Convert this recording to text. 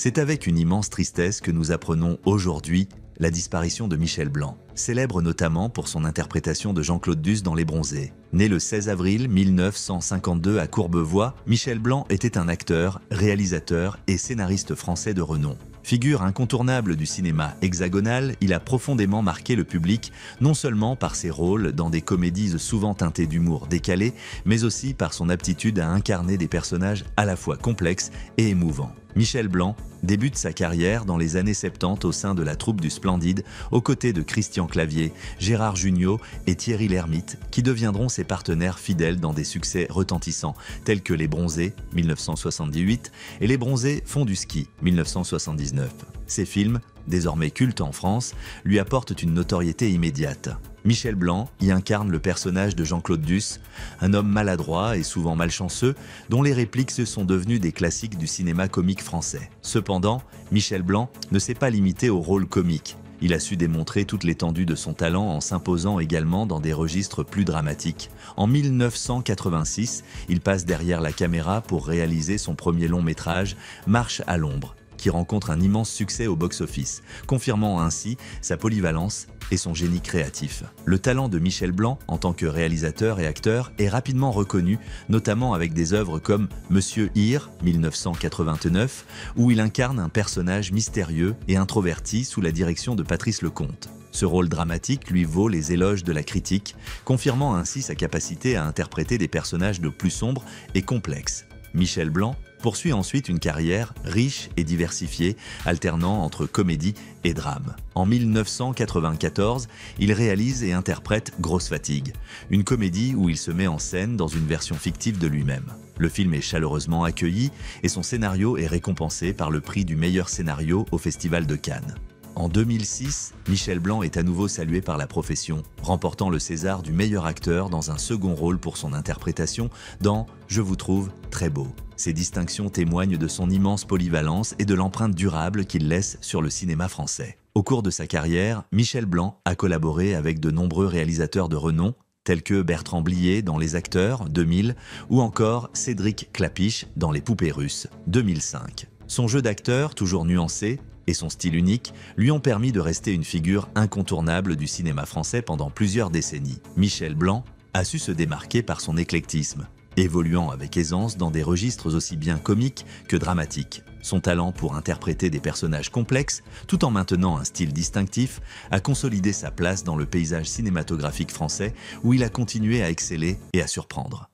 C'est avec une immense tristesse que nous apprenons aujourd'hui la disparition de Michel Blanc, célèbre notamment pour son interprétation de Jean-Claude Duss dans Les Bronzés. Né le 16 avril 1952 à Courbevoie, Michel Blanc était un acteur, réalisateur et scénariste français de renom. Figure incontournable du cinéma hexagonal, il a profondément marqué le public, non seulement par ses rôles dans des comédies souvent teintées d'humour décalé, mais aussi par son aptitude à incarner des personnages à la fois complexes et émouvants. Michel Blanc débute sa carrière dans les années 70 au sein de la troupe du Splendide, aux côtés de Christian Clavier, Gérard Jugnot et Thierry Lhermitte, qui deviendront ses partenaires fidèles dans des succès retentissants, tels que Les Bronzés, 1978, et Les Bronzés font du ski, 1979. Ces films, désormais cultes en France, lui apportent une notoriété immédiate. Michel Blanc y incarne le personnage de Jean-Claude Duss, un homme maladroit et souvent malchanceux, dont les répliques se sont devenues des classiques du cinéma comique français. Cependant, Michel Blanc ne s'est pas limité au rôle comique. Il a su démontrer toute l'étendue de son talent en s'imposant également dans des registres plus dramatiques. En 1986, il passe derrière la caméra pour réaliser son premier long métrage, Marche à l'ombre, qui rencontre un immense succès au box-office, confirmant ainsi sa polyvalence et son génie créatif. Le talent de Michel Blanc en tant que réalisateur et acteur est rapidement reconnu, notamment avec des œuvres comme Monsieur Hir, 1989, où il incarne un personnage mystérieux et introverti sous la direction de Patrice Lecomte. Ce rôle dramatique lui vaut les éloges de la critique, confirmant ainsi sa capacité à interpréter des personnages de plus sombres et complexes. Michel Blanc poursuit ensuite une carrière riche et diversifiée, alternant entre comédie et drame. En 1994, il réalise et interprète Grosse Fatigue, une comédie où il se met en scène dans une version fictive de lui-même. Le film est chaleureusement accueilli et son scénario est récompensé par le prix du meilleur scénario au Festival de Cannes. En 2006, Michel Blanc est à nouveau salué par la profession, remportant le César du meilleur acteur dans un second rôle pour son interprétation dans « Je vous trouve très beau ». Ces distinctions témoignent de son immense polyvalence et de l'empreinte durable qu'il laisse sur le cinéma français. Au cours de sa carrière, Michel Blanc a collaboré avec de nombreux réalisateurs de renom, tels que Bertrand Blier dans Les Acteurs, 2000, ou encore Cédric Klapisch dans Les Poupées Russes, 2005. Son jeu d'acteur, toujours nuancé, et son style unique lui ont permis de rester une figure incontournable du cinéma français pendant plusieurs décennies. Michel Blanc a su se démarquer par son éclectisme, évoluant avec aisance dans des registres aussi bien comiques que dramatiques. Son talent pour interpréter des personnages complexes, tout en maintenant un style distinctif, a consolidé sa place dans le paysage cinématographique français où il a continué à exceller et à surprendre.